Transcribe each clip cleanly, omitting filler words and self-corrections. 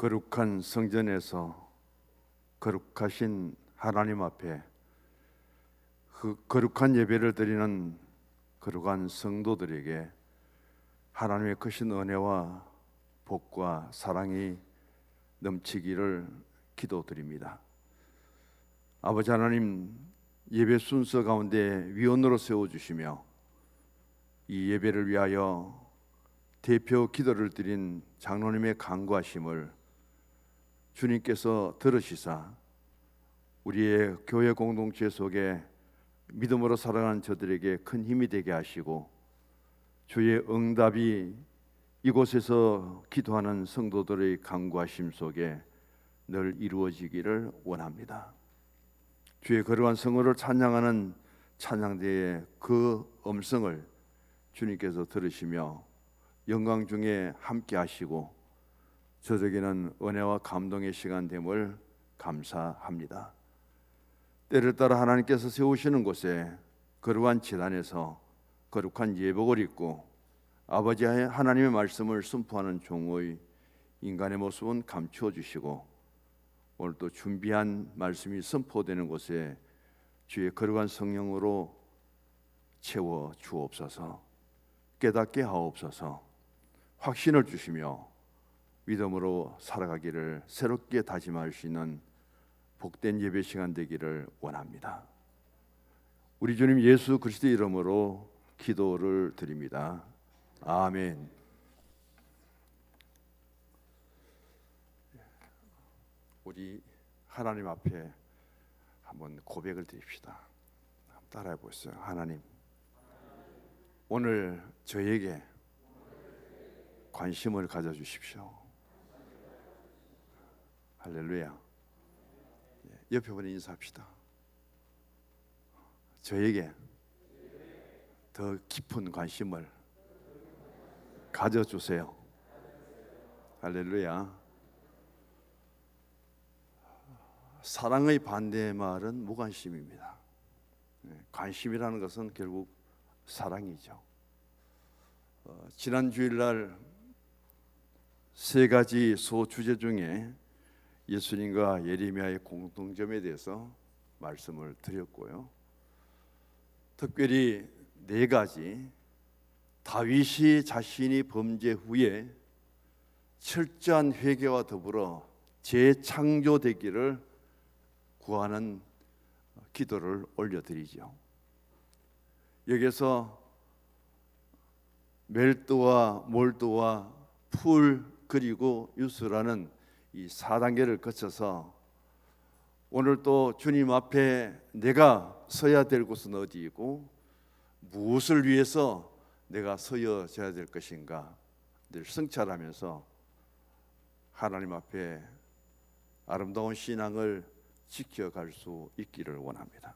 거룩한 성전에서 거룩하신 하나님 앞에 그 거룩한 예배를 드리는 거룩한 성도들에게 하나님의 크신 은혜와 복과 사랑이 넘치기를 기도드립니다. 아버지 하나님, 예배 순서 가운데 위원으로 세워주시며 이 예배를 위하여 대표 기도를 드린 장로님의 간구하심을 주님께서 들으시사 우리의 교회 공동체 속에 믿음으로 살아가는 저들에게 큰 힘이 되게 하시고 주의 응답이 이곳에서 기도하는 성도들의 간구하심 속에 늘 이루어지기를 원합니다. 주의 거룩한 성호를 찬양하는 찬양대의 그 음성을 주님께서 들으시며 영광 중에 함께 하시고 저에게는 은혜와 감동의 시간 됨을 감사합니다. 때를 따라 하나님께서 세우시는 곳에 거룩한 제단에서 거룩한 예복을 입고 아버지 하나님의 말씀을 선포하는 종의 인간의 모습은 감추어 주시고 오늘 또 준비한 말씀이 선포되는 곳에 주의 거룩한 성령으로 채워 주옵소서. 깨닫게 하옵소서. 확신을 주시며 믿음으로 살아가기를 새롭게 다짐할 수 있는 복된 예배 시간 되기를 원합니다. 우리 주님 예수 그리스도의 이름으로 기도를 드립니다. 아멘. 우리 하나님 앞에 한번 고백을 드립시다. 따라해 보세요. 하나님, 오늘 저에게 관심을 가져주십시오. 할렐루야. 옆에 분에 인사합시다. 저에게 더 깊은 관심을 가져주세요. 할렐루야. 사랑의 반대말은 무관심입니다. 관심이라는 것은 결국 사랑이죠. 지난 주일날 세 가지 소주제 중에 예수님과 예레미야의 공통점에 대해서 말씀을 드렸고요. 특별히 네 가지, 다윗이 자신이 범죄 후에 철저한 회개와 더불어 재창조되기를 구하는 기도를 올려드리죠. 여기서 멜도와 몰도와 풀 그리고 유수라는 이 4단계를 거쳐서 오늘 또 주님 앞에 내가 서야 될 곳은 어디이고 무엇을 위해서 내가 서야 될 것인가 늘 성찰하면서 하나님 앞에 아름다운 신앙을 지켜갈 수 있기를 원합니다.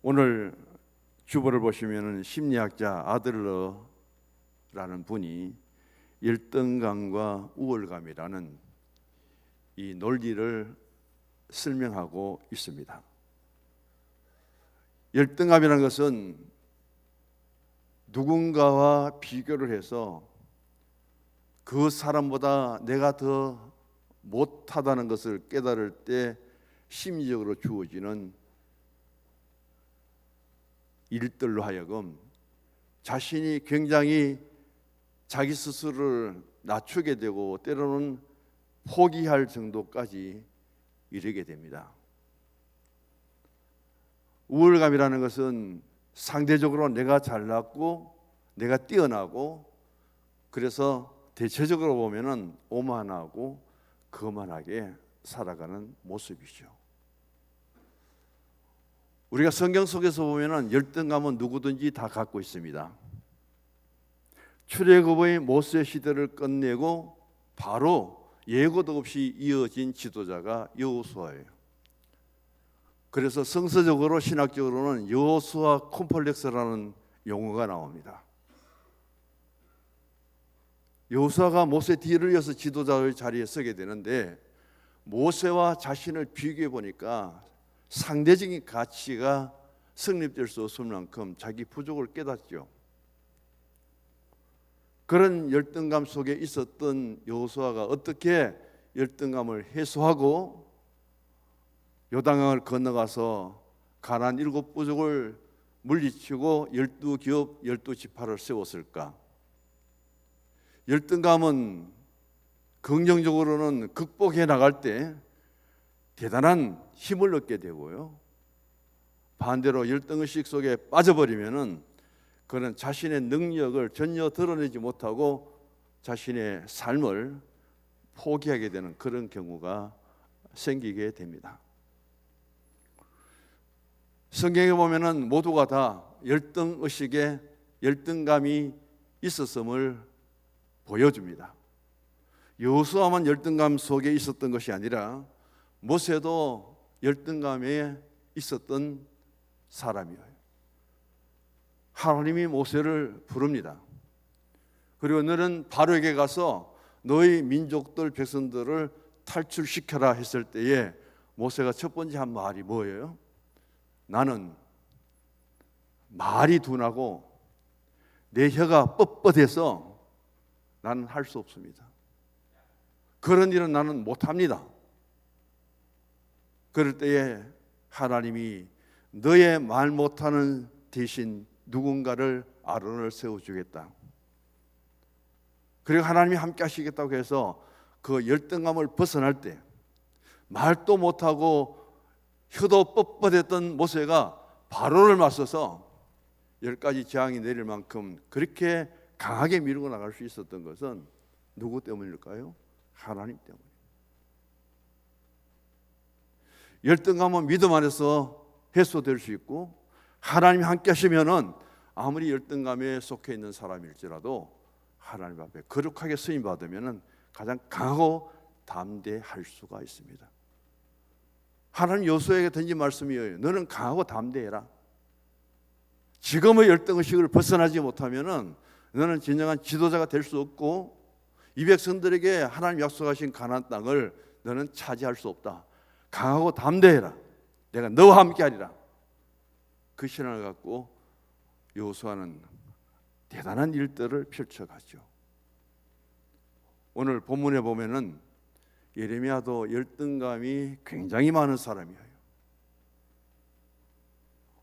오늘 주보를 보시면 심리학자 아들러라는 분이 열등감과 우월감이라는 이 논리를 설명하고 있습니다. 열등감이라는 것은 누군가와 비교를 해서 그 사람보다 내가 더 못하다는 것을 깨달을 때 심리적으로 주어지는 일들로 하여금 자신이 굉장히 자기 스스로를 낮추게 되고 때로는 포기할 정도까지 이르게 됩니다. 우월감이라는 것은 상대적으로 내가 잘났고 내가 뛰어나고 그래서 대체적으로 보면은 오만하고 거만하게 살아가는 모습이죠. 우리가 성경 속에서 보면은 열등감은 누구든지 다 갖고 있습니다. 출애굽의 모세 시대를 끝내고 바로 예고도 없이 이어진 지도자가 여호수아예요. 그래서 성서적으로 신학적으로는 여호수아 콤플렉스라는 용어가 나옵니다. 여호수아가 모세 뒤를 이어서 지도자의 자리에 서게 되는데 모세와 자신을 비교해 보니까 상대적인 가치가 성립될 수 없을 만큼 자기 부족을 깨닫죠. 그런 열등감 속에 있었던 여호수아가 어떻게 열등감을 해소하고 요단강을 건너가서 가나안 7부족을 물리치고 12기업 12지파를 세웠을까? 열등감은 긍정적으로는 극복해 나갈 때 대단한 힘을 얻게 되고요, 반대로 열등의식 속에 빠져버리면은 그는 자신의 능력을 전혀 드러내지 못하고 자신의 삶을 포기하게 되는 그런 경우가 생기게 됩니다. 성경에 보면은 모두가 다 열등의식에 열등감이 있었음을 보여줍니다. 여호수아만 열등감 속에 있었던 것이 아니라 모세도 열등감에 있었던 사람이에요. 하나님이 모세를 부릅니다. 그리고 너는 바로에게 가서 너희 민족들 백성들을 탈출시켜라 했을 때에 모세가 첫 번째 한 말이 뭐예요? 나는 말이 둔하고 내 혀가 뻣뻣해서 나는 할 수 없습니다. 그런 일은 나는 못합니다. 그럴 때에 하나님이 너의 말 못하는 대신 누군가를 아론을 세워주겠다. 그리고 하나님이 함께 하시겠다고 해서 그 열등감을 벗어날 때 말도 못하고 혀도 뻣뻣했던 모세가 바로를 맞서서 10가지 재앙이 내릴 만큼 그렇게 강하게 밀고 나갈 수 있었던 것은 누구 때문일까요? 하나님 때문에. 열등감은 믿음 안에서 해소될 수 있고, 하나님이 함께 하시면은 아무리 열등감에 속해 있는 사람일지라도 하나님 앞에 거룩하게 쓰임 받으면은 가장 강하고 담대할 수가 있습니다. 하나님 여호수아에게 던진 말씀이에요. 너는 강하고 담대해라. 지금의 열등의식을 벗어나지 못하면은 너는 진정한 지도자가 될 수 없고 이 백성들에게 하나님 약속하신 가나안 땅을 너는 차지할 수 없다. 강하고 담대해라. 내가 너와 함께하리라. 그 신앙을 갖고 여호수아는 대단한 일들을 펼쳐가죠. 오늘 본문에 보면은 예레미야도 열등감이 굉장히 많은 사람이에요.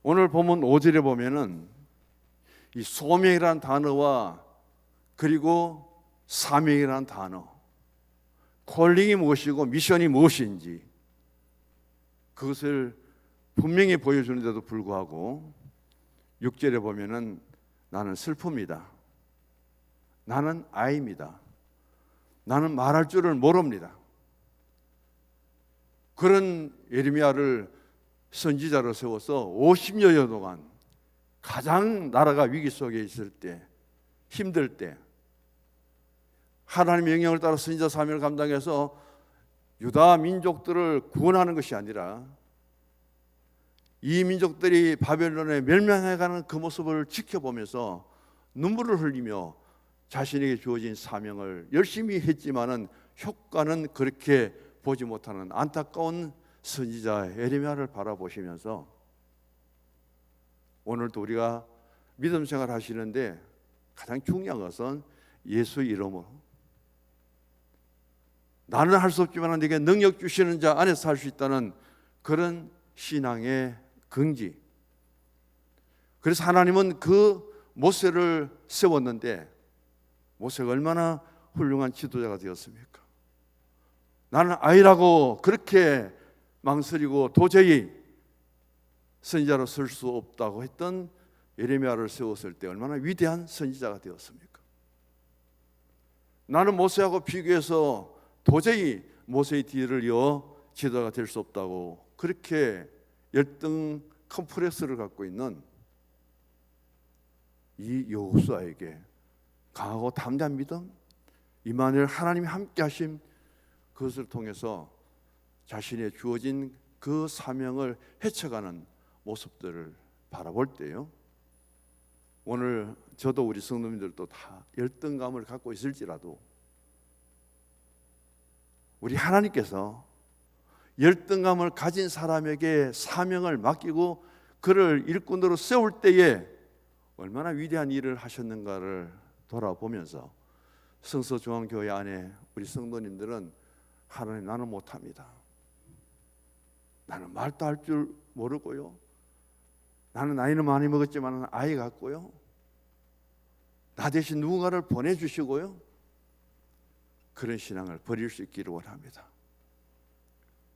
오늘 본문 5절에 보면은 이 소명이라는 단어와 그리고 사명이라는 단어, 콜링이 무엇이고 미션이 무엇인지 그것을 분명히 보여주는데도 불구하고 6절에 보면은 나는 슬픕니다. 나는 아이입니다. 나는 말할 줄을 모릅니다. 그런 예레미야를 선지자로 세워서 50여여 동안 가장 나라가 위기 속에 있을 때, 힘들 때 하나님의 명령을 따라 선지자 사명을 감당해서 유다 민족들을 구원하는 것이 아니라 이 민족들이 바벨론에 멸망해가는 그 모습을 지켜보면서 눈물을 흘리며 자신에게 주어진 사명을 열심히 했지만은 효과는 그렇게 보지 못하는 안타까운 선지자 예레미야를 바라보시면서 오늘도 우리가 믿음 생활 하시는데 가장 중요한 것은 예수 이름으로 나는 할 수 없지만 내게 능력 주시는 자 안에서 할 수 있다는 그런 신앙의 긍지. 그래서 하나님은 그 모세를 세웠는데 모세가 얼마나 훌륭한 지도자가 되었습니까? 나는 아이라고 그렇게 망설이고 도저히 선지자로 설 수 없다고 했던 예레미야를 세웠을 때 얼마나 위대한 선지자가 되었습니까? 나는 모세하고 비교해서 도저히 모세의 뒤를 이어 지도자가 될 수 없다고 그렇게 열등 컴플렉스를 갖고 있는 이 여호수아에게 강하고 담대한 믿음, 임마누엘 하나님이 함께 하심, 그것을 통해서 자신의 주어진 그 사명을 헤쳐가는 모습들을 바라볼 때요, 오늘 저도 우리 성도님들도 다 열등감을 갖고 있을지라도 우리 하나님께서 열등감을 가진 사람에게 사명을 맡기고 그를 일꾼으로 세울 때에 얼마나 위대한 일을 하셨는가를 돌아보면서 성서중앙교회 안에 우리 성도님들은 하나님, 나는 못합니다. 나는 말도 할 줄 모르고요. 나는 나이는 많이 먹었지만 아이 같고요. 나 대신 누군가를 보내주시고요. 그런 신앙을 버릴 수 있기를 원합니다.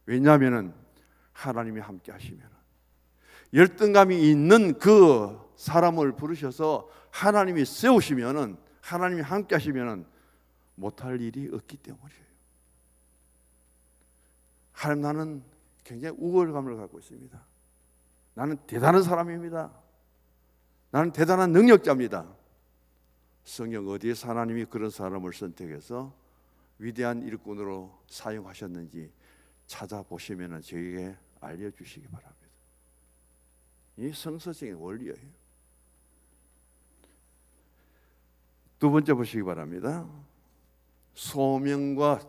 왜냐하면 하나님이 함께 하시면, 열등감이 있는 그 사람을 부르셔서 하나님이 세우시면, 하나님이 함께 하시면 못할 일이 없기 때문이에요. 하나님, 나는 굉장히 우월감을 갖고 있습니다. 나는 대단한 사람입니다. 나는 대단한 능력자입니다. 성경 어디에서 하나님이 그런 사람을 선택해서 위대한 일꾼으로 사용하셨는지 찾아보시면 저에게 알려주시기 바랍니다. 이 성서적인 원리예요. 두 번째 보시기 바랍니다. 소명과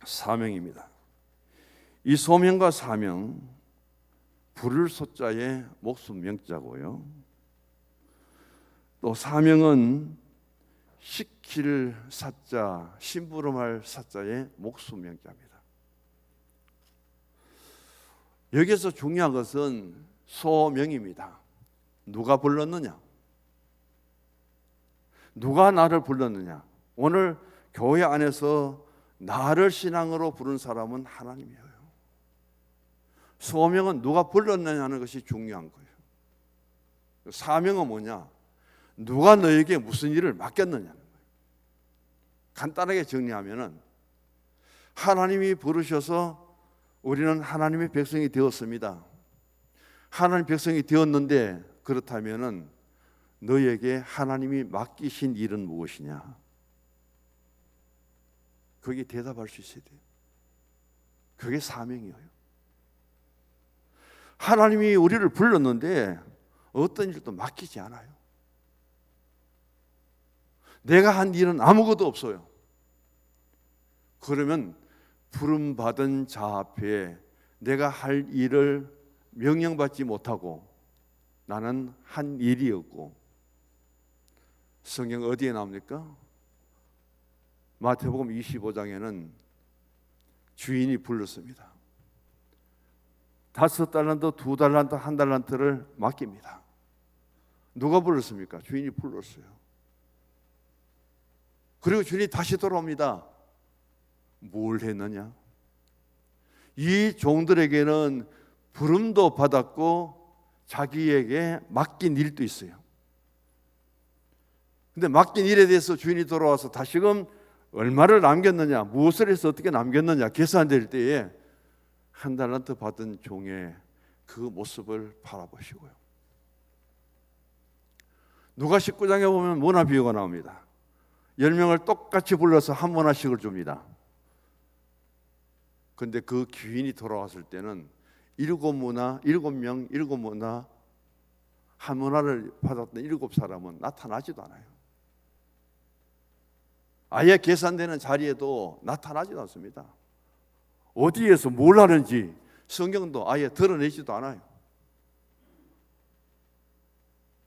사명입니다. 이 소명과 사명, 부를 소자에 목숨 명자고요. 또 사명은 시킬 사자, 심부름할 사자의 목숨 명자입니다. 여기서 중요한 것은 소명입니다. 누가 불렀느냐? 누가 나를 불렀느냐? 오늘 교회 안에서 나를 신앙으로 부른 사람은 하나님이에요. 소명은 누가 불렀느냐는 것이 중요한 거예요. 사명은 뭐냐? 누가 너에게 무슨 일을 맡겼느냐는 거예요. 간단하게 정리하면은 하나님이 부르셔서 우리는 하나님의 백성이 되었습니다. 하나님의 백성이 되었는데, 그렇다면은 너에게 하나님이 맡기신 일은 무엇이냐? 거기에 대답할 수 있어야 돼요. 그게 사명이에요. 하나님이 우리를 불렀는데 어떤 일도 맡기지 않아요. 내가 한 일은 아무것도 없어요. 그러면 부름받은 자 앞에 내가 할 일을 명령받지 못하고 나는 한 일이 없고, 성경 어디에 나옵니까? 마태복음 25장에는 주인이 불렀습니다. 5달란트, 2달란트, 1달란트를 맡깁니다. 누가 불렀습니까? 주인이 불렀어요. 그리고 주인이 다시 돌아옵니다. 뭘 했느냐? 이 종들에게는 부름도 받았고 자기에게 맡긴 일도 있어요. 근데 맡긴 일에 대해서 주인이 돌아와서 다시금 얼마를 남겼느냐, 무엇을 해서 어떻게 남겼느냐 계산될 때에 1달란트 받은 종의 그 모습을 바라보시고요. 누가 19장에 보면 문화 비유가 나옵니다. 10명을 똑같이 불러서 한 문화씩을 줍니다. 그런데 그 귀인이 돌아왔을 때는 7문화, 7명, 7문화, 한 문화를 받았던 7사람은 나타나지도 않아요. 아예 계산되는 자리에도 나타나지도 않습니다. 어디에서 뭘 하는지 성경도 아예 드러내지도 않아요.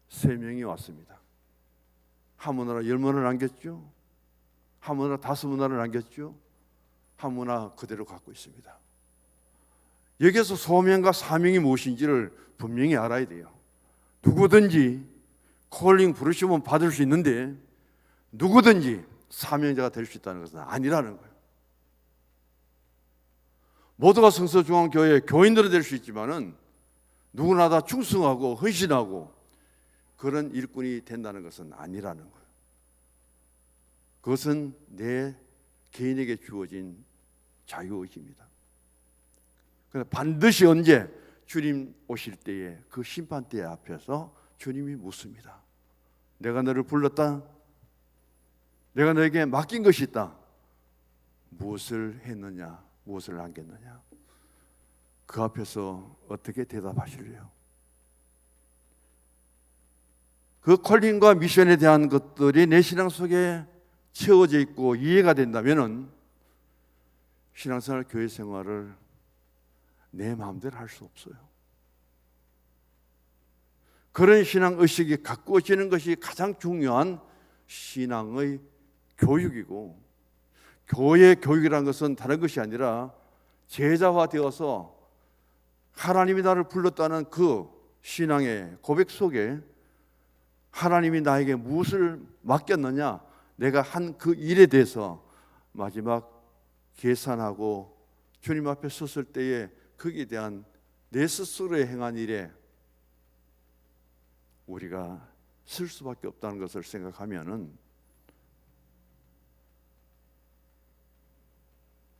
3명이 왔습니다. 한 문화로 10문화를 남겼죠. 한 문화로 5문화를 남겼죠. 한 문화 그대로 갖고 있습니다. 여기서 소명과 사명이 무엇인지를 분명히 알아야 돼요. 누구든지 콜링 부르시면 받을 수 있는데 누구든지 사명자가 될 수 있다는 것은 아니라는 거예요. 모두가 성서중앙교회 교인들은 될 수 있지만은 누구나 다 충성하고 헌신하고 그런 일꾼이 된다는 것은 아니라는 거예요. 그것은 내 개인에게 주어진 자유의지입니다. 그래서 반드시 언제 주님 오실 때에 그 심판대 앞에서 주님이 묻습니다. 내가 너를 불렀다. 내가 너에게 맡긴 것이 있다. 무엇을 했느냐? 무엇을 남겼느냐? 그 앞에서 어떻게 대답하실래요? 그 콜링과 미션에 대한 것들이 내 신앙 속에 채워져 있고 이해가 된다면은 신앙생활, 교회 생활을 내 마음대로 할 수 없어요. 그런 신앙 의식이 가꾸어지는 것이 가장 중요한 신앙의 교육이고, 교회 교육이라는 것은 다른 것이 아니라 제자화 되어서 하나님이 나를 불렀다는 그 신앙의 고백 속에 하나님이 나에게 무엇을 맡겼느냐, 내가 한 그 일에 대해서 마지막 계산하고 주님 앞에 섰을 때에 거기에 대한 내 스스로의 행한 일에 우리가 쓸 수밖에 없다는 것을 생각하면은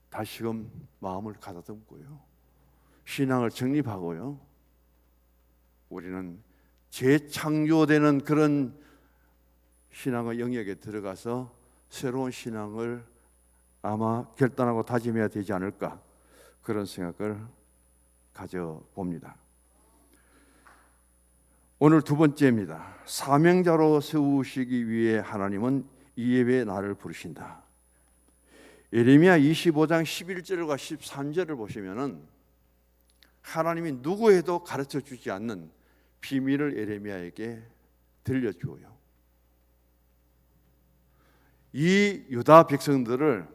다시금 마음을 가다듬고요, 신앙을 정립하고요, 우리는 재창조되는 그런 신앙의 영역에 들어가서 새로운 신앙을 아마 결단하고 다짐해야 되지 않을까, 그런 생각을 가져봅니다. 오늘 두 번째입니다. 사명자로 세우시기 위해 하나님은 이 예배에 나를 부르신다. 예레미야 25장 11절과 13절을 보시면은 하나님이 누구에도 가르쳐 주지 않는 비밀을 예레미야에게 들려주어요. 이 유다 백성들을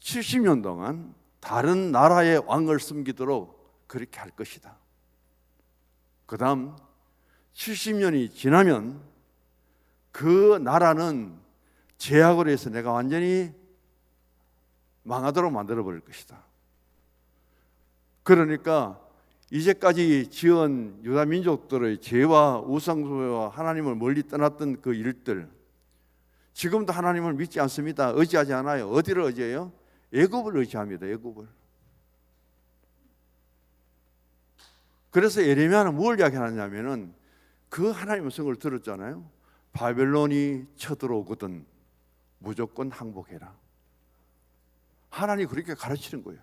70년 동안 다른 나라의 왕을 섬기도록 그렇게 할 것이다. 그 다음 70년이 지나면 그 나라는 제약으로 해서 내가 완전히 망하도록 만들어 버릴 것이다. 그러니까 이제까지 지은 유다 민족들의 죄와 우상숭배와 하나님을 멀리 떠났던 그 일들, 지금도 하나님을 믿지 않습니다. 의지하지 않아요. 어디를 의지해요? 애굽을 의지합니다. 애굽을. 그래서 예레미야는 뭘 이야기하냐면은 그 하나님의 성을 들었잖아요. 바벨론이 쳐들어오거든 무조건 항복해라. 하나님이 그렇게 가르치는 거예요.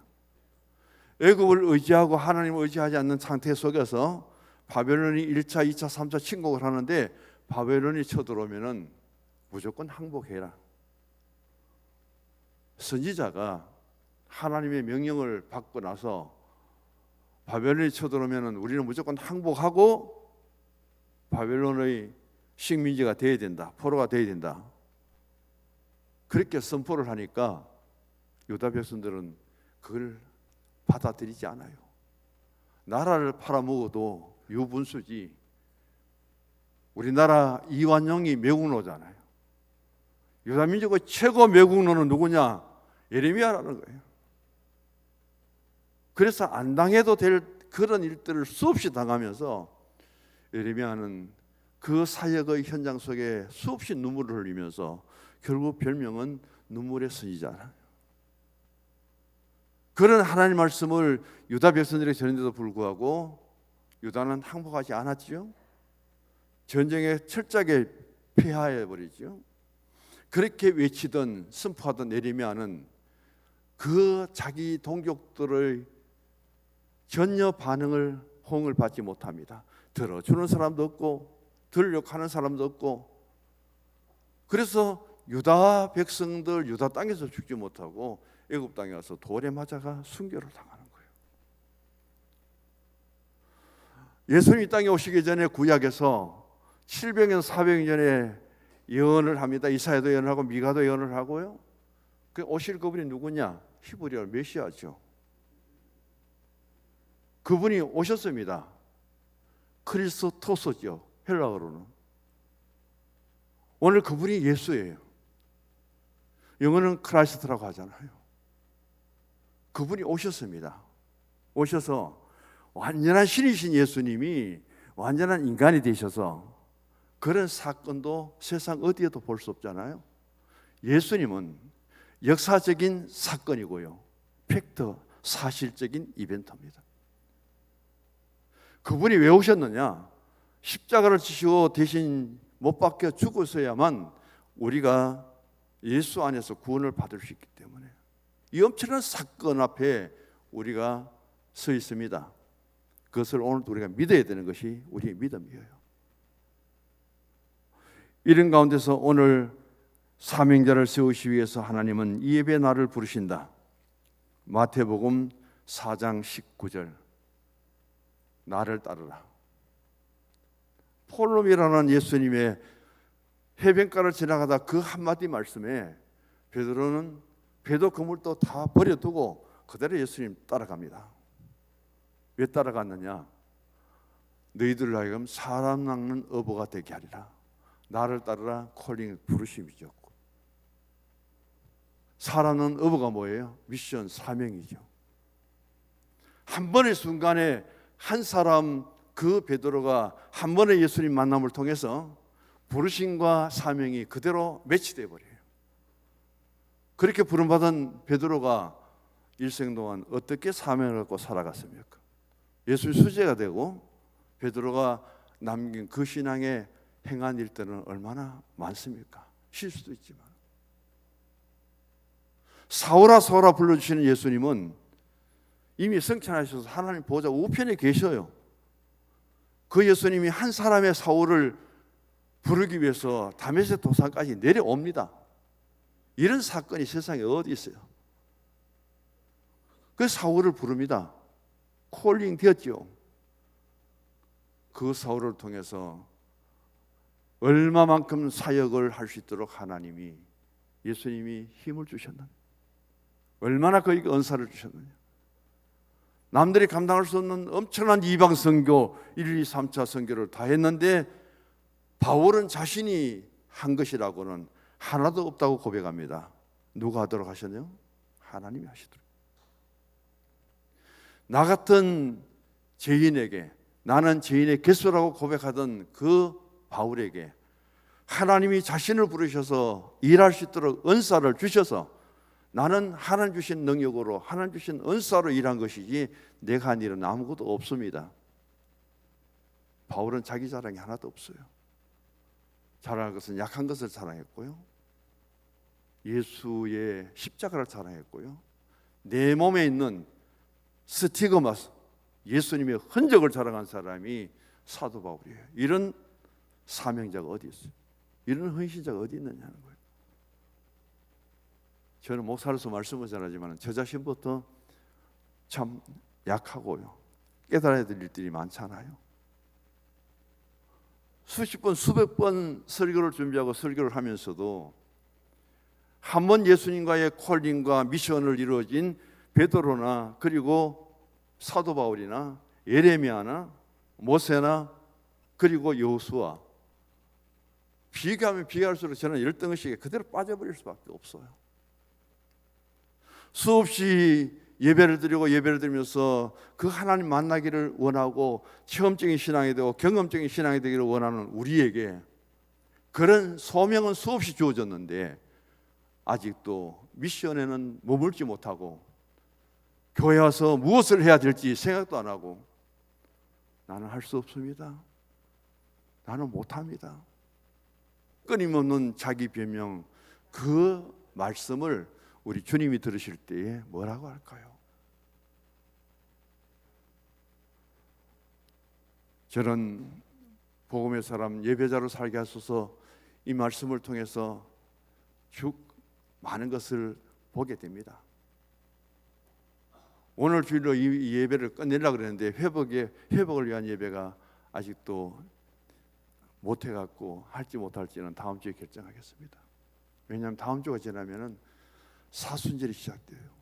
애굽을 의지하고 하나님을 의지하지 않는 상태 속에서 바벨론이 1차, 2차, 3차 침공을 하는데 바벨론이 쳐들어오면은 무조건 항복해라. 선지자가 하나님의 명령을 받고 나서 바벨론이 쳐들어오면은 우리는 무조건 항복하고 바벨론의 식민지가 되어야 된다. 포로가 되어야 된다. 그렇게 선포를 하니까 유다 백성들은 그걸 받아들이지 않아요. 나라를 팔아먹어도 유분수지. 우리나라 이완용이 매국노잖아요. 유다 민족의 최고 매국노는 누구냐? 예레미야라는 거예요. 그래서 안 당해도 될 그런 일들을 수없이 당하면서 예레미야는 그 사역의 현장 속에 수없이 눈물을 흘리면서 결국 별명은 눈물의 선지자라. 그런 하나님 말씀을 유다 백성들에게 전했는데도 불구하고 유다는 항복하지 않았죠. 전쟁에 철저하게 패하해 버리죠. 그렇게 외치던 선포하던 예레미야는 그 자기 동족들의 전혀 반응을 호응을 받지 못합니다. 들어주는 사람도 없고 들으려고 하는 사람도 없고, 그래서 유다 백성들 유다 땅에서 죽지 못하고 애굽 땅에 와서 돌에 맞아가 순교를 당하는 거예요. 예수님이 땅에 오시기 전에 구약에서 700년 400년 전에 예언을 합니다. 이사야도 예언을 하고 미가도 예언을 하고요. 그 오실 그분이 누구냐? 히브리어 메시아죠. 그분이 오셨습니다. 크리스토스죠. 헬라어로는. 오늘 그분이 예수예요. 영어는 크라이스트라고 하잖아요. 그분이 오셨습니다. 오셔서 완전한 신이신 예수님이 완전한 인간이 되셔서 그런 사건도 세상 어디에도 볼 수 없잖아요. 예수님은 역사적인 사건이고요, 팩트, 사실적인 이벤트입니다. 그분이 왜 오셨느냐? 십자가를 지시고 대신 못 박혀 죽으셔야만 우리가 예수 안에서 구원을 받을 수 있기 때문에 이 엄청난 사건 앞에 우리가 서 있습니다. 그것을 오늘도 우리가 믿어야 되는 것이 우리의 믿음이에요. 이런 가운데서 오늘 사명자를 세우시기 위해서 하나님은 이 예배에 나를 부르신다. 마태복음 4장 19절, 나를 따르라. 폴롬이라는 예수님의 해변가를 지나가다 그 한마디 말씀에 베드로는 배도 그물도 다 버려두고 그대로 예수님 따라갑니다. 왜 따라갔느냐? 너희들 하여금 사람 낚는 어부가 되게 하리라. 나를 따르라 콜링 부르심이죠. 사람 낚는 어부가 뭐예요? 미션 사명이죠. 한 번의 순간에 한 사람 그 베드로가 한 번의 예수님 만남을 통해서 부르심과 사명이 그대로 매치돼 버려요. 그렇게 부름받은 베드로가 일생 동안 어떻게 사명을 갖고 살아갔습니까? 예수의 수제가 되고 베드로가 남긴 그 신앙에 행한 일들은 얼마나 많습니까? 실수도 있지만. 사오라 사오라 불러주시는 예수님은 이미 승천하셔서 하나님 보좌 우편에 계셔요. 그 예수님이 한 사람의 사울을 부르기 위해서 다메섹 도상까지 내려옵니다. 이런 사건이 세상에 어디 있어요? 그 사울을 부릅니다. 콜링 되었죠. 그 사울을 통해서 얼마만큼 사역을 할 수 있도록 하나님이 예수님이 힘을 주셨느냐, 얼마나 그에게 은사를 주셨느냐. 남들이 감당할 수 없는 엄청난 이방 선교 1, 2, 3차 선교를 다 했는데 바울은 자신이 한 것이라고는 하나도 없다고 고백합니다. 누가 하도록 하셨나요? 하나님이 하시도록. 나 같은 죄인에게, 나는 죄인의 개수라고 고백하던 그 바울에게 하나님이 자신을 부르셔서 일할 수 있도록 은사를 주셔서 나는 하나님 주신 능력으로, 하나님 주신 은사로 일한 것이지 내가 한 일은 아무것도 없습니다. 바울은 자기 자랑이 하나도 없어요. 자랑할 것은 약한 것을 자랑했고요, 예수의 십자가를 자랑했고요, 내 몸에 있는 스티그마, 예수님의 흔적을 자랑한 사람이 사도 바울이에요. 이런 사명자가 어디 있어요? 이런 헌신자가 어디 있느냐는 거예요. 저는 목사로서 말씀을 잘하지만 저 자신부터 참 약하고요, 깨달아야 될 일들이 많잖아요. 수십 번, 수백 번 설교를 준비하고 설교를 하면서도 한 번 예수님과의 콜링과 미션을 이루어진 베드로나 그리고 사도 바울이나 예레미야나 모세나 그리고 여호수아 비교하면 비교할수록 저는 열등의식에 그대로 빠져버릴 수밖에 없어요. 수없이 예배를 드리고 예배를 드리면서 그 하나님 만나기를 원하고 체험적인 신앙이 되고 경험적인 신앙이 되기를 원하는 우리에게 그런 소명은 수없이 주어졌는데 아직도 미션에는 머물지 못하고 교회 와서 무엇을 해야 될지 생각도 안 하고 나는 할 수 없습니다, 나는 못합니다, 끊임없는 자기 변명, 그 말씀을 우리 주님이 들으실 때에 뭐라고 할까요? 저는 복음의 사람 예배자로 살게 하소서 이 말씀을 통해서 쭉 많은 것을 보게 됩니다. 오늘 주일로 이 예배를 끝내려고 그랬는데 회복을 위한 예배가 아직도 못해갖고 할지 못할지는 다음 주에 결정하겠습니다. 왜냐하면 다음 주가 지나면은 사순절이 시작돼요.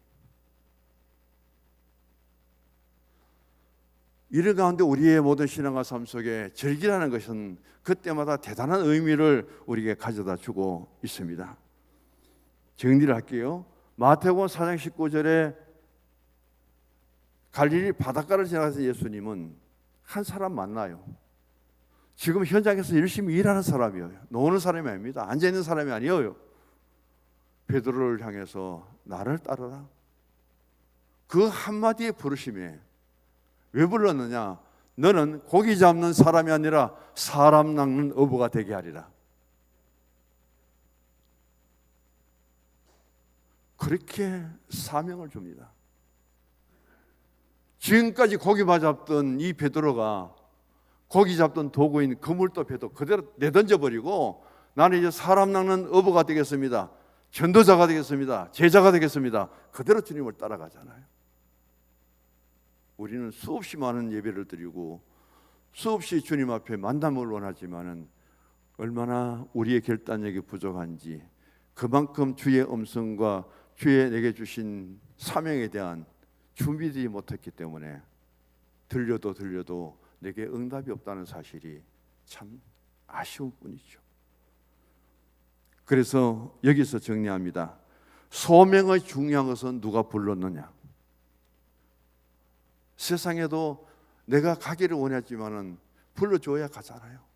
이런 가운데 우리의 모든 신앙과 삶 속에 절기라는 것은 그때마다 대단한 의미를 우리에게 가져다 주고 있습니다. 정리를 할게요. 마태복음 4장 19절에 갈릴리 바닷가를 지나가서 예수님은 한 사람 만나요. 지금 현장에서 열심히 일하는 사람이에요. 노는 사람이 아닙니다. 앉아있는 사람이 아니에요. 베드로를 향해서 나를 따르라. 그 한마디의 부르심에 왜 불렀느냐? 너는 고기 잡는 사람이 아니라 사람 낚는 어부가 되게 하리라. 그렇게 사명을 줍니다. 지금까지 고기 잡던 이 베드로가 고기 잡던 도구인 그물도 배도 그대로 내던져버리고 나는 이제 사람 낚는 어부가 되겠습니다, 전도자가 되겠습니다, 제자가 되겠습니다, 그대로 주님을 따라가잖아요. 우리는 수없이 많은 예배를 드리고 수없이 주님 앞에 만남을 원하지만은 얼마나 우리의 결단력이 부족한지, 그만큼 주의 음성과 주의 내게 주신 사명에 대한 준비되지 못했기 때문에 들려도 내게 응답이 없다는 사실이 참 아쉬운 뿐이죠. 그래서 여기서 정리합니다. 소명의 중요한 것은 누가 불렀느냐. 세상에도 내가 가기를 원했지만은 불러줘야 가잖아요.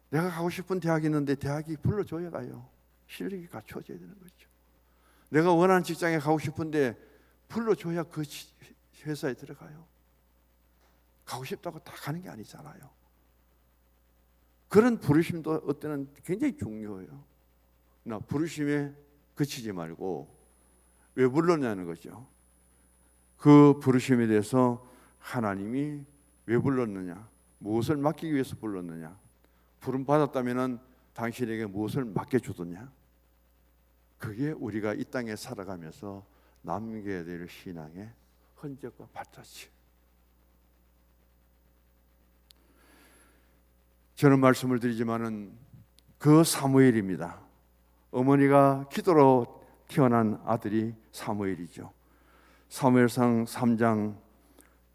내가 가고 싶은 대학이 있는데 대학이 불러줘야 가요. 실력이 갖춰져야 되는 거죠. 내가 원하는 직장에 가고 싶은데 불러줘야 그 회사에 들어가요. 가고 싶다고 다 가는 게 아니잖아요. 그런 부르심도 어때는 굉장히 중요해요. 나 부르심에 그치지 말고 왜 불렀냐는 거죠. 그 부르심에 대해서 하나님이 왜 불렀느냐, 무엇을 맡기기 위해서 불렀느냐, 부름 받았다면은 당신에게 무엇을 맡겨주더냐. 그게 우리가 이 땅에 살아가면서 남겨야 될 신앙의 흔적과 발자취. 저는 말씀을 드리지만은 그 사무엘입니다. 어머니가 기도로 태어난 아들이 사무엘이죠. 사무엘상 3장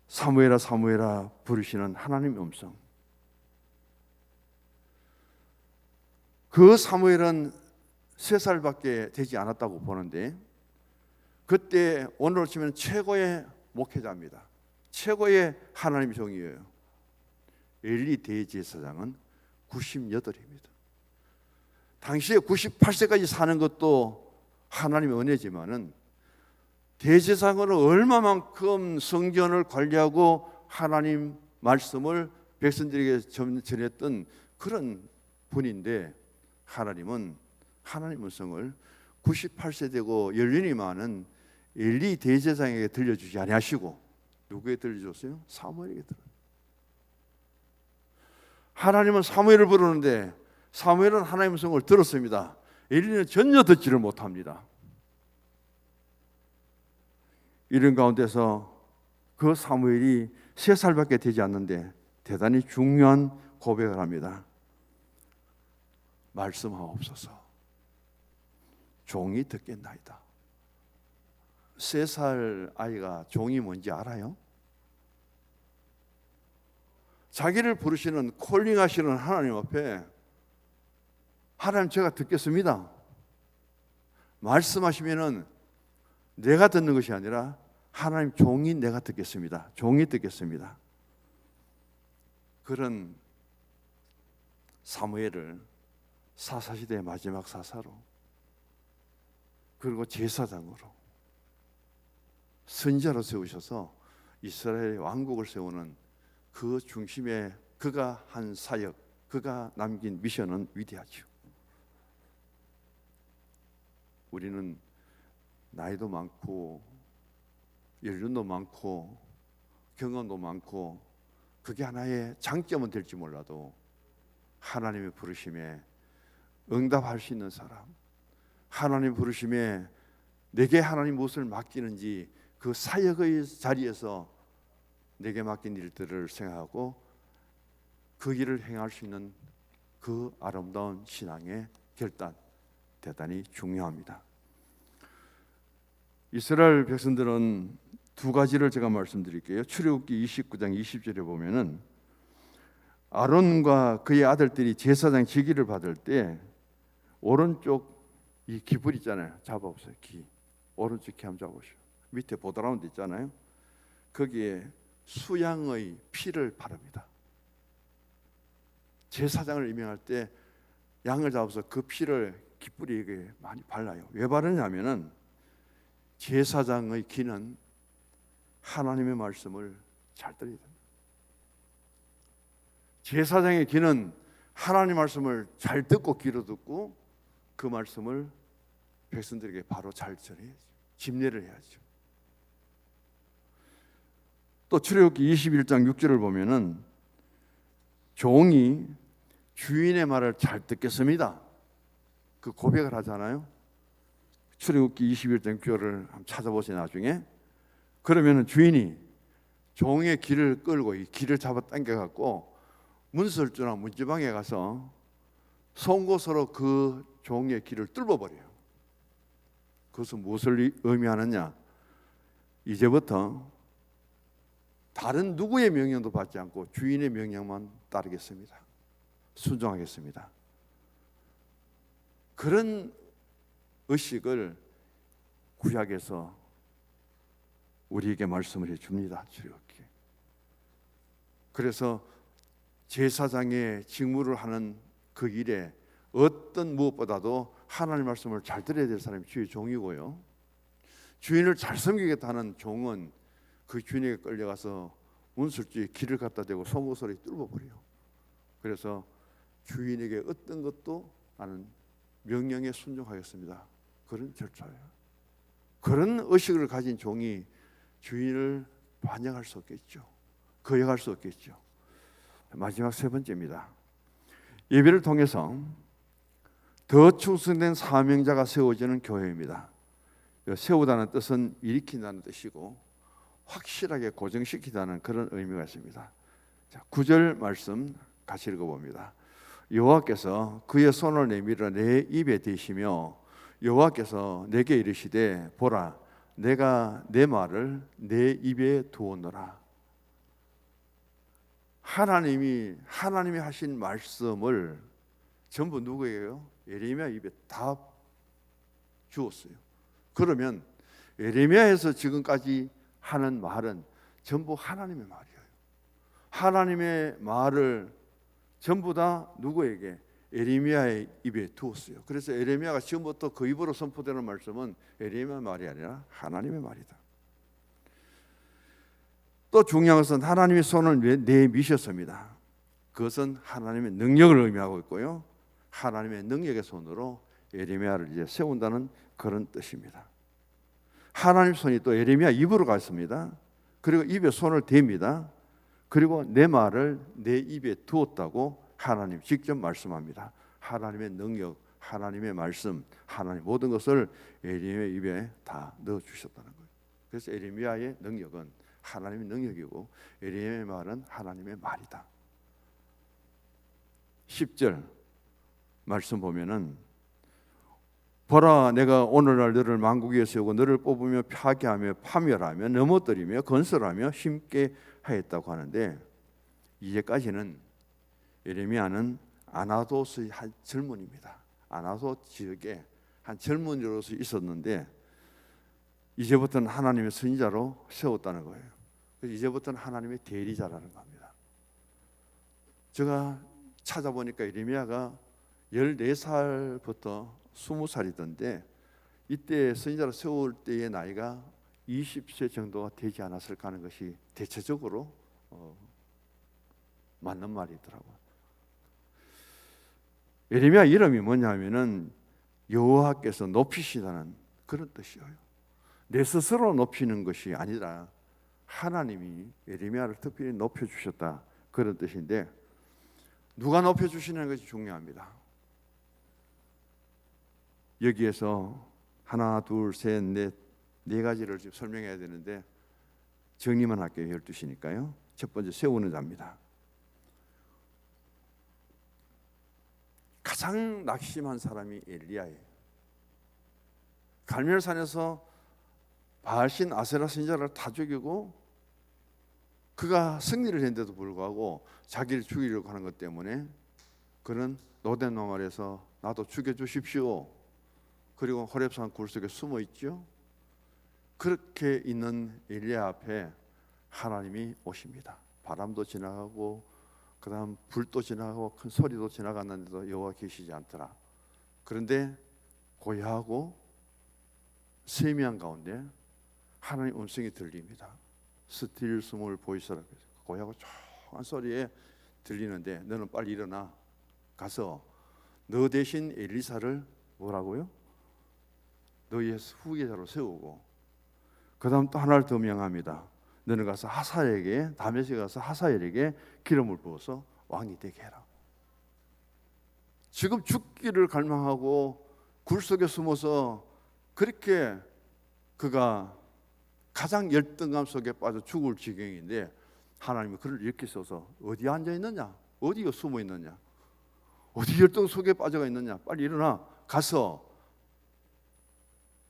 사무엘아 사무엘아 부르시는 하나님의 음성. 그 사무엘은 3살밖에 되지 않았다고 보는데 그때 오늘로 치면 최고의 목회자입니다. 최고의 하나님의 종이에요. 엘리 대제사장은 98입니다. 당시에 98세까지 사는 것도 하나님의 은혜지만은 대제사장으로 얼마만큼 성전을 관리하고 하나님 말씀을 백성들에게 전했던 그런 분인데 하나님은 하나님 음성을 98세 되고 연륜이 많은 엘리 대제사장에게 들려주지 아니하시고 누구에게 들려줬어요? 사무엘에게 들려줬어요. 하나님은 사무엘을 부르는데 사무엘은 하나님의 음성을 들었습니다. 엘리는 전혀 듣지를 못합니다. 이런 가운데서 그 사무엘이 3살밖에 되지 않는데 대단히 중요한 고백을 합니다. 말씀하옵소서. 종이 듣겠나이다. 3살 아이가 종이 뭔지 알아요? 자기를 부르시는 콜링하시는 하나님 앞에 하나님 제가 듣겠습니다. 말씀하시면은 내가 듣는 것이 아니라 하나님 종이 내가 듣겠습니다. 종이 듣겠습니다. 그런 사무엘을 사사시대의 마지막 사사로 그리고 제사장으로 선지자로 세우셔서 이스라엘 왕국을 세우는 그 중심에 그가 한 사역, 그가 남긴 미션은 위대하죠. 우리는 나이도 많고 연륜도 많고 경험도 많고 그게 하나의 장점은 될지 몰라도 하나님의 부르심에 응답할 수 있는 사람, 하나님 부르심에 내게 하나님 무엇을 맡기는지 그 사역의 자리에서 내게 맡긴 일들을 생각하고 그 길을 행할 수 있는 그 아름다운 신앙의 결단 대단히 중요합니다. 이스라엘 백성들은 2가지를 제가 말씀드릴게요. 출애굽기 29장 20절에 보면은 아론과 그의 아들들이 제사장 직위를 받을 때 오른쪽 이 기불 있잖아요. 잡아보세요. 기 오른쪽 기 한번 잡아보세요. 밑에 보드라운드 있잖아요. 거기에 수양의 피를 바릅니다. 제사장을 임명할 때 양을 잡아서 그 피를 기뿌리에게 많이 발라요. 왜 바르냐면은 제사장의 기는 하나님의 말씀을 잘 들어야 됩니다. 제사장의 기는 하나님의 말씀을 잘 듣고 귀로 듣고 그 말씀을 백성들에게 바로 잘 전해야죠. 집례를 해야죠. 또 출애굽기 21장 6절을 보면은 종이 주인의 말을 잘 듣겠습니다. 그 고백을 하잖아요. 출애굽기 21장 6절을 한번 찾아보세요. 나중에 그러면은 주인이 종의 길을 끌고 이 길을 잡아 당겨 갖고 문설주나 문지방에 가서 송곳으로 그 종의 길을 뚫어버려요. 그것은 무엇을 의미하느냐? 이제부터 다른 누구의 명령도 받지 않고 주인의 명령만 따르겠습니다. 순종하겠습니다. 그런 의식을 구약에서 우리에게 말씀을 해줍니다. 즐겁게. 그래서 제사장의 직무를 하는 그 일에 어떤 무엇보다도 하나님의 말씀을 잘 들어야 될 사람이 주의 종이고요, 주인을 잘 섬기겠다는 종은 그 주인에게 끌려가서 운술주의 길을 갖다 대고 송곳으로 뚫어버려요. 그래서 주인에게 어떤 것도 나는 명령에 순종하겠습니다. 그런 절차예요. 그런 의식을 가진 종이 주인을 반영할 수 없겠죠. 거역할 수 없겠죠. 마지막 세 번째입니다. 예배를 통해서 더 충성된 사명자가 세워지는 교회입니다. 세우다는 뜻은 일으킨다는 뜻이고 확실하게 고정시키다는 그런 의미가 있습니다. 자, 9절 말씀 같이 읽어봅니다. 여호와께서 그의 손을 내밀어 내 입에 대시며 여호와께서 내게 이르시되 보라 내가 내 말을 내 입에 두었노라. 하나님이 하신 말씀을 전부 누구에게요? 예레미야 입에 다 주었어요. 그러면 예레미야에서 지금까지 하는 말은 전부 하나님의 말이에요. 하나님의 말을 전부 다 누구에게? 예레미야의 입에 두었어요. 그래서 예레미야가 지금부터 그 입으로 선포되는 말씀은 예레미야 말이 아니라 하나님의 말이다. 또 중요한 것은 하나님의 손을 내미셨습니다. 그것은 하나님의 능력을 의미하고 있고요, 하나님의 능력의 손으로 예레미야를 이제 세운다는 그런 뜻입니다. 하나님의 손이 또 예레미야 입으로 갔습니다. 그리고 입에 손을 댑니다. 그리고 내 말을 내 입에 두었다고 하나님 직접 말씀합니다. 하나님의 능력, 하나님의 말씀, 하나님 모든 것을 예레미야 입에 다 넣어주셨다는 거예요. 그래서 예레미야의 능력은 하나님의 능력이고 예레미야의 말은 하나님의 말이다. 10절 말씀 보면은 보라 내가 오늘날 너를 만국 위에 세우고 너를 뽑으며 파괴하며 파멸하며 넘어뜨리며 건설하며 심게 하였다고 하는데, 이제까지는 예레미야는 아나도스의 한 젊은입니다. 아나도 지역에 한 젊은이로서 있었는데 이제부터는 하나님의 선지자로 세웠다는 거예요. 이제부터는 하나님의 대리자라는 겁니다. 제가 찾아보니까 예레미야가 14살부터 20살이던데 이때 선지자로 세울 때의 나이가 20세 정도가 되지 않았을까 하는 것이 대체적으로 맞는 말이더라고요. 예레미야 이름이 뭐냐면은 여호와께서 높이시다는 그런 뜻이에요. 내 스스로 높이는 것이 아니라 하나님이 예레미야를 특별히 높여주셨다, 그런 뜻인데 누가 높여주시는 것이 중요합니다. 여기에서 하나, 둘, 셋, 넷, 네 가지를 좀 설명해야 되는데 정리만 할게요. 12시니까요. 첫 번째, 세우는 자입니다. 가장 낙심한 사람이 엘리야예요. 갈멜산에서 바알신 아세라 선지자를 다 죽이고 그가 승리를 했는데도 불구하고 자기를 죽이려고 하는 것 때문에 그는 노된 노말에서 나도 죽여주십시오. 그리고 호렙산 굴 속에 숨어 있죠. 그렇게 있는 엘리야 앞에 하나님이 오십니다. 바람도 지나가고 그다음 불도 지나가고 큰 소리도 지나갔는데도 여호와 계시지 않더라. 그런데 고요하고 세미한 가운데 하나님 음성이 들립니다. 스틸 스몰 보이스라, 고요하고 조용한 소리에 들리는데 너는 빨리 일어나 가서 너 대신 엘리사를 뭐라고요? 너의 후계자로 세우고 그 다음 또 하나를 더 명합니다. 너는 가서 하사엘에게, 다메섹에 가서 하사엘에게 기름을 부어서 왕이 되게 해라. 지금 죽기를 갈망하고 굴 속에 숨어서 그렇게 그가 가장 열등감 속에 빠져 죽을 지경인데 하나님이 그를 이렇게 써서 어디에 앉아 있느냐? 어디에 숨어 있느냐? 어디 열등 속에 빠져가 있느냐? 빨리 일어나 가서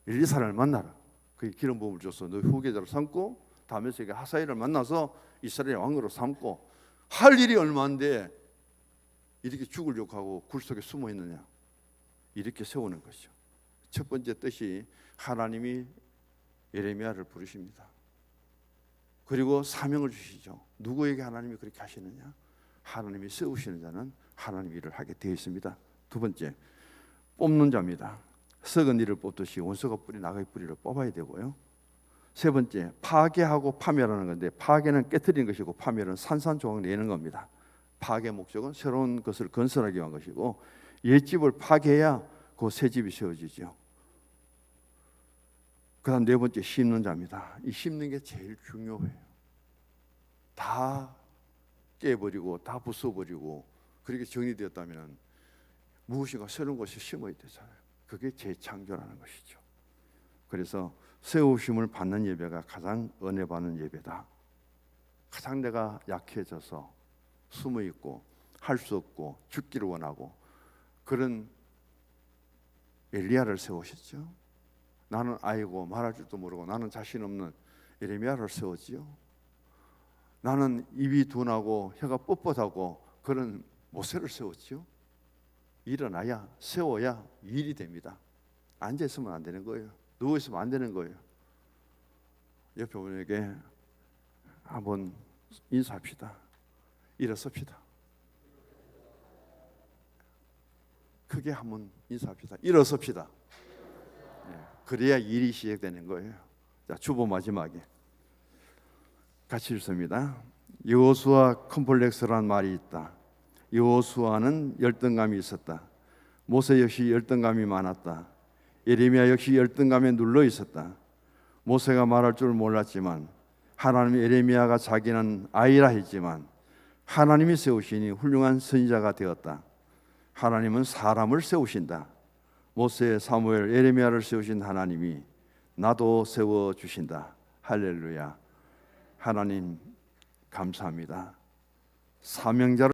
엘리사를 만나라. 그게 기름 부음을 줘서 너희 후계자로 삼고 다메섹의 하사엘을 만나서 이스라엘 왕으로 삼고 할 일이 얼마인데 이렇게 죽으려고 하고 굴 속에 숨어 있느냐? 이렇게 세우는 것이죠. 첫 번째 뜻이 하나님이 예레미야를 부르십니다. 그리고 사명을 주시죠. 누구에게 하나님이 그렇게 하시느냐? 하나님이 세우시는 자는 하나님 일을 하게 되어 있습니다. 두 번째, 뽑는 자입니다. 썩은 이를 뽑듯이 원수가 뿌린 나귀 뿌리를 뽑아야 되고요. 세 번째, 파괴하고 파멸하는 건데, 파괴는 깨트리는 것이고 파멸은 산산조각 내는 겁니다. 파괴 목적은 새로운 것을 건설하기 위한 것이고, 옛집을 파괴해야 그 새 집이 세워지죠. 그 다음 네 번째, 심는 자입니다. 이 심는 게 제일 중요해요. 다 깨버리고 다 부숴버리고 그렇게 정리되었다면 무엇인가 새로운 것이 심어야 되잖아요. 그게 재창조라는 것이죠. 그래서 세우심을 받는 예배가 가장 은혜 받는 예배다. 가장 내가 약해져서 숨어 있고 할 수 없고 죽기를 원하고 그런 엘리야를 세우셨죠. 나는 아이고 말할 줄도 모르고 나는 자신 없는 예레미야를 세웠지요. 나는 입이 둔하고 혀가 뻣뻣하고 그런 모세를 세웠지요. 일어나야 세워야 일이 됩니다. 앉아 있으면 안 되는 거예요. 누워 있으면 안 되는 거예요. 옆에 분에게 한번 인사합시다. 일어섭시다. 크게 한번 인사합시다. 일어섭시다. 그래야 일이 시작되는 거예요. 자, 주보 마지막에 같이 읽습니다. 여호수아 컴플렉스라는 말이 있다. 여호수아는 열등감이 있었다. 모세 역시 열등감이 많았다. 예레미야 역시 열등감에 눌러 있었다. 모세가 말할 줄 몰랐지만 하나님이 예레미야가 자기는 아이라 했지만 하나님이 세우시니 훌륭한 선지자가 되었다. 하나님은 사람을 세우신다. 모세, 사무엘, 예레미야를 세우신 하나님이 나도 세워주신다. 할렐루야. 하나님 감사합니다. 사명자를